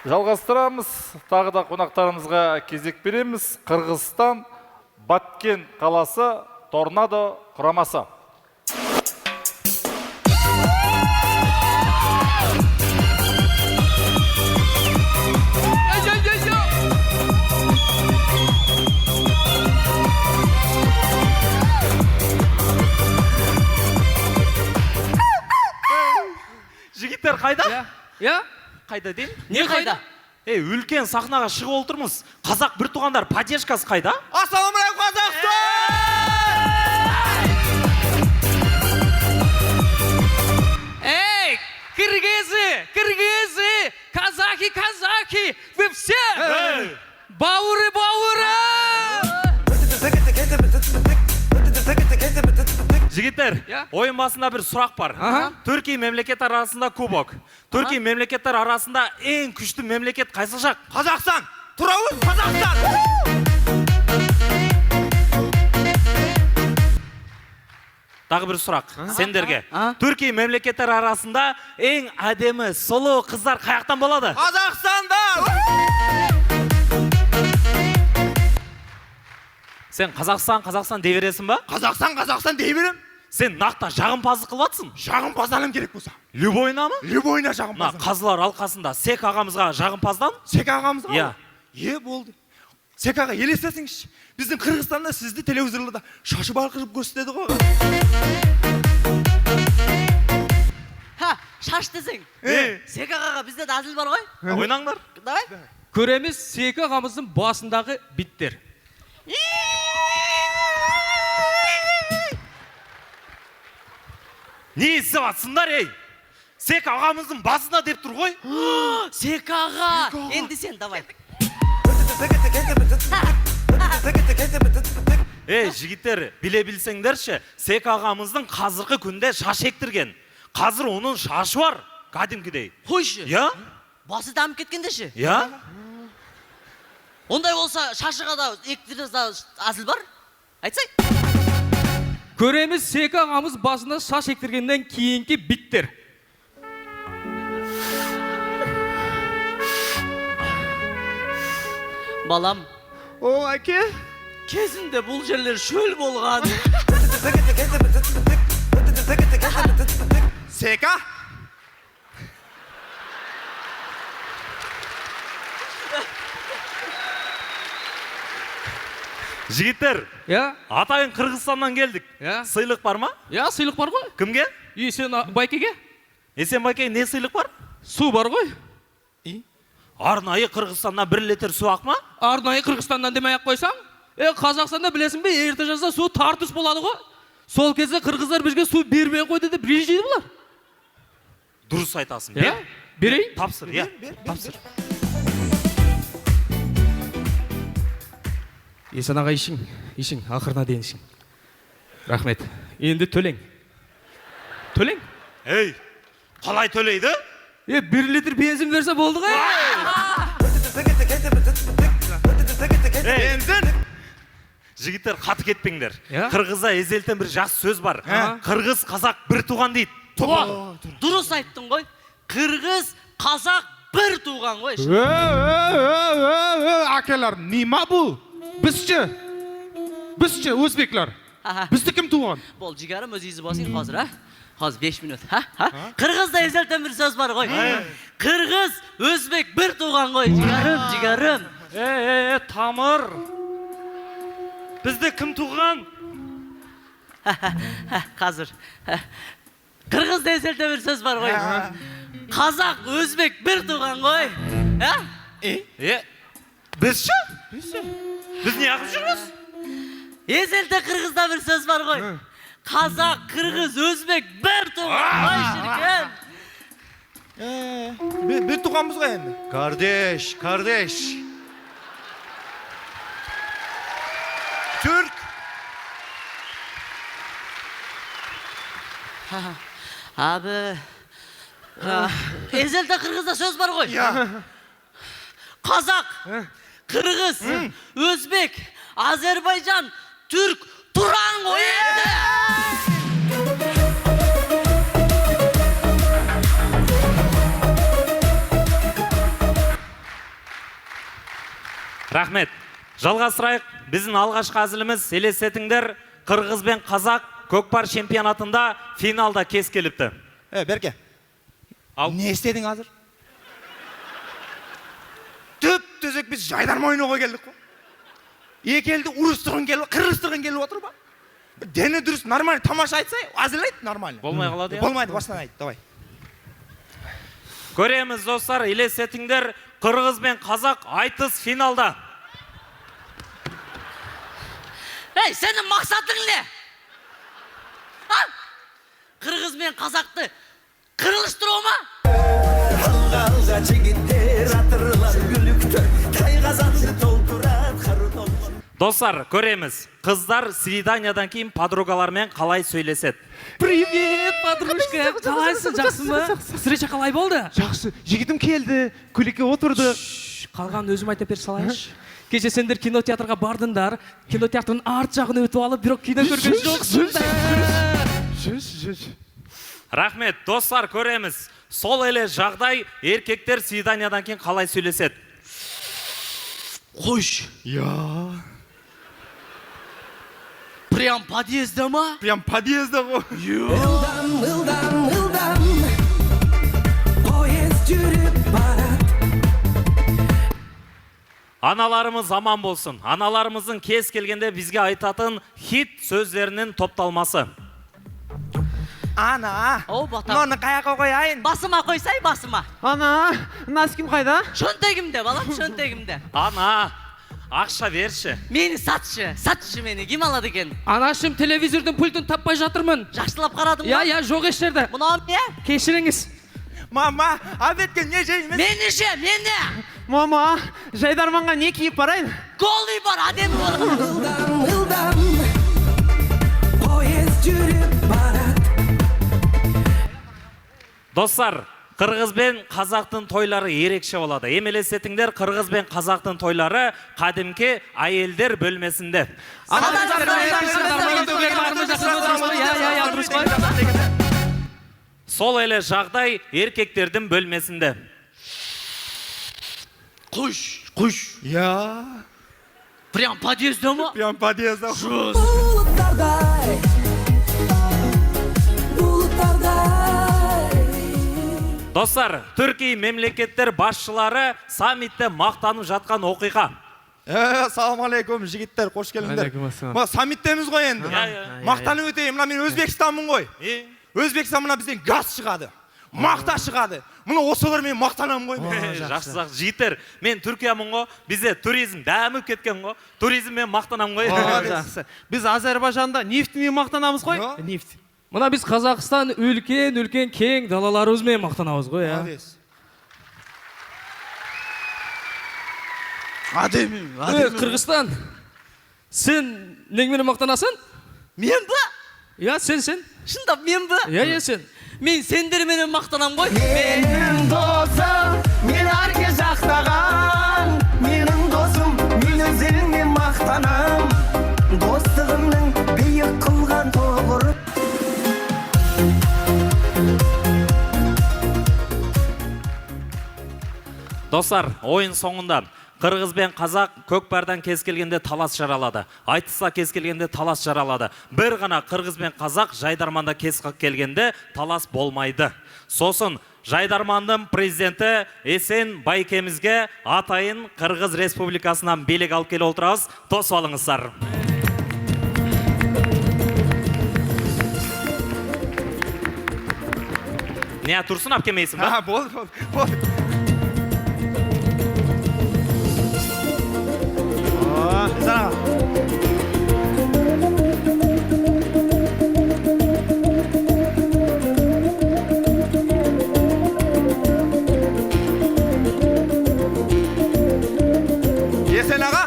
Жалғастырамыз. Тағы да қонақтарымызға кезек береміз. Қырғызстан, Баткен қаласы, Торнадо құрамасы. Жігіттер қайда? Я? Қайда деймін? Не қайда? Үлкен сахнаға шығып отырмыз. Қазақ бір туғандар поддержкасы қайда? Ассалаумағалейкум, Эй, киргизы, казахи, вы все бауыры. Жігіттер, ойын басында бір сұрақ бар. Түркия мемлекет арасында кубок. Түркия мемлекеттер арасында ең күшті мемлекет қайсы жақ? Қазақстан! Тұрауыз, Қазақстан! Тағы бір сұрақ сендерге. Түркия мемлекеттер арасында ең әдемі, сұлу қыздар қаяқтан болады? Қазақстанда! Сен Қазақстан дей бересің ба? Қазақстан дей берем. Сен нақты жағымпаздық қылватсың? Жағымпазданым керек болса. Любойна ма? Любойна Мына жағымпаздан. қазылар алқасында Сек ағамызға жағымпаздан? Сек ағамызға? Иә. Болды. Сек аға, елестесіңізші. Біздің Қырғызстанда сізді телевизорларда шашы барқырып көрсетеді ғой. Шаш десең. Сек ағаға бізде де әзіл бар ғой. Ойнаңдар. Давай. Көреміз Сек ағамыздың басындағы биттер. Не есі батсындар, ей? Сек ағамыздың басына деп тұр ғой? Сек аға. Енді сен, давай. Жігіттер, біле білсеңдерші, Сек ағамыздың қазіргі күнде шаш ектірген. Қазір оның шашы бар, кәдімгідей. Қойшы. Я? Басы дамып кеткендеші. Я? Ондай болса, шашыға да ектірізда әзіл бар. Айтсай. Көреміз Сек ағамыз басына шаш ектіргеннен кейінгі биттер. Балам, О, әке. кезінде бұл жерлер шөл болған. Сека? Жігіттер, Я? атайын Қырғызстаннан келдік. Я? Сыйлық бар ма? Я, сыйлық бар ғой? Кімге? Сен Байкеге? Сен Байкеге не сыйлық бар? Су бар ғой? Арнайы Қырғызстаннан 1 литр су ақ ма? Арнайы Қырғызстаннан демей ақ қойсаң? Қазақстанда білесің бе, ерте жазда су тартыс болады ғой? Сол кезде қырғыздар бізге су бермей қойды деп ренжиді бұлар. Дұрыс айтасың. Я? Берейін? Тапсыр, я? Тапсыр. Esen аға ішің, ақырына дейін ішің. Рахмет. Енді төлең. Төлең? Ей, қалай төлейді? 1 литр бензин берсе болды ғой? Бензин? Жігіттер, қаты кетпеңдер. Я? Қырғызда езелтен бір жас сөз бар. Қырғыз, қазақ бір туған дейді. Дұрыс айттың ғой. Қырғыз, қазақ бір туған ғой. Акелар, нема бұл? Бізші, өзбеклер. Бізді кім туған? Бол, жигарым өз езі басын қазір, Қазір 5 минут. Қырғызда езелтен бір сөз бар ғой. Қырғыз, өзбек бір туған ғой. Жигарым. Тамыр. Бізді кім туған? Қазір. Қырғызда езелтен бір сөз бар ғой. Қазақ, өзбек бір туған ғой. Бізші? Біз не ақып жүрміз? Езелте Қырғызда бір сөз бар ғой. Қазақ, Қырғыз, өзбек бір туған ғой, шіркен. Bir туғанбыз ғой енді. Kardeş. Türk. Abi. Езелте Қырғызда сөз бар ғой. Қазақ, Қырғыз, өзбек, Азербайжан, түрк, тұран ғой енді. Рахмет. Жалғастырайық. Біздің алғашқы әзіліміз елестетіңдер, Қырғыз бен Қазақ көкпар чемпионатында финалда кес келіпті. Берке. Ал. Не істедің азыр? Түп төзек біз жайдарма ойнауға келдік қой. Екі елді ұрыстырғын келіп, қырғыстырғын келіп отыр ба? Дені дұрыс, нормально тамаша айтсай, азыр айт, нормально. Болмай қалады, я? Болмайды, бастан айт, давай. Көреміз, достар, елестетіңдер, Қырғыз бен Қазақ айтыс финалда. Ей, сенің мақсатың не? Қырғыз мен Қазақты қырылыштыру ма? Алға жігіттер атырылар күліктер, тайғазанды толтырат қару толтырат. Достар, көреміз. Қыздар свиданиядан кейін подругалармен қалай сөйлеседі. Привет, подружка. Қалайсың, жақсы ма? Встреча қалай болды? Жақсы, жігітім келді, көйлекке отырды. Қалған өзім айтып бере салайыншы. Кеше сендер кинотеатрға бардыңдар. Кинотеатрдың арт жағын өтіп алып, бирок кино көрген жоқсыңдар. Жүз. Рахмет, достар, көреміз. Сол еле жағдай еркектер свиданиядан кейін қалай сөйлеседі. Қойш. Прям подъезда ма? Прям подъезда ғой. Мылдам, поезд жүріп барат. Аналарымыз аман болсын. Аналарымыздың кез келгенде бізге айтатын хит сөздерінің топталмасы. Ана, Оу, батам. мынаны қаяққа қояйын? Басыма қойсай, басыма. Ана, носким қайда? Шөнтегімде, балам, шөнтегімде. Ана, ақша берші. Мені сатшы мені, кім алады екен? Анашым, телевизордың пультін таппай жатырмын. Жақсылап қарадым ба? Я, жоқ ештерді. Мынау не? Кешіріңіз. Мама, обедке не жейміз? Мені ше, мені! Мама, жайдарманға не киіп барайын? Голый бар, адем бар. Мылдам, поезд жүріп барат. Достар, Қырғыз бен Қазақтың тойлары ерекше болады. Емелестетіңдер, Қырғыз бен Қазақтың тойлары қадимки әйелдер бөлмесінде. Сол еле жағдай еркектердің бөлмесінде. Құш. Я, Прям подъезда ма? прям подъезда. Bulutlarday, bulutlarday. Достар, Түркия мемлекеттер басшылары саммитте мақтанып жатқан оқиға. Ассалаумағалейкум, жігіттер, қош келдіңдер. Ма саммиттеміз ғой енді. Мақтанып өтейін, мына мен Өзбекстанмын ғой. Өзбекстан мына бізден газ шығады, мақта шығады. Мұны осылар мен мақтанамын ғой. Жақсы, жігіттер, мен Түркиямын ғой, бізде туризм дәміп кеткен ғой, туризммен мақтанамын ғой. Жақсы. Біз Азербайжанда нефтімен мақтанамыз ғой? Нефт. Мына біз Қазақстан үлкен кең далаларымызбен мақтанамыз ғой, я. Қырғызстан, сен неңмен мақтанасың? Мен ба? Я, сен. Шындап мен ба? Я, сен. Мен сендерменен мақтанам ғой. Менің досым, мен арке жақтаған. Менің досым, мен өзіңмен мақтанам. Достығымның биік қылған тоғыры. Достар, ойын соңында Қырғыз бен Қазақ көкпардан кез келгенде талас жаралады. Айтыста кез келгенде талас жаралады. Бір ғана Қырғыз бен Қазақ жайдарманда кез келгенде талас болмайды. Сосын жайдармандың президенті Есен Байкемізге атайын Қырғыз Республикасынан билік алып келе отырамыз. Тосып алыңыздар. Не, тұрсын ап келмейсің ба? Болды. Есен аға.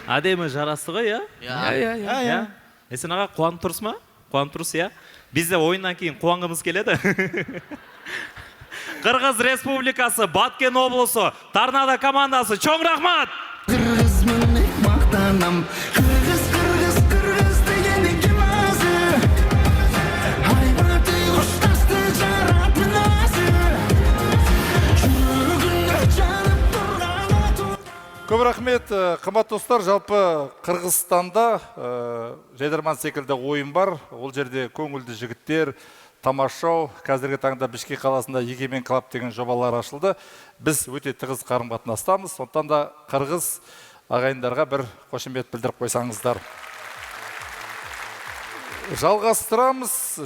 Әдемі жарасты ғой, я? Я. Есен аға, қуанып тұрсыз ма? Қуанып тұрсыз, я? Бізде ойыннан кейін қуанғымыз келеді. Қырғыз Республикасы, Баткен облысы, Торнадо командасы, чоң рахмат! Қырғызмын мақтанам. Қырғыз дегені кім азы? Айбаты ұштасты жаратын азы. Жүрегін Рахмет, қымбат достар, жалпы Қырғызстанда Жайдарман секілді ойын бар. Ол жерде көңілді жігіттер, тамашау, қазіргі таңда Бішкек қаласында Егемен клуб деген жобалар ашылды. Біз өте тығыз қарым-қатынастамыз. Сондықтан да қырғыз ағайындарға бір қошемет білдіріп қойсаңыздар. Жалғастырамыз.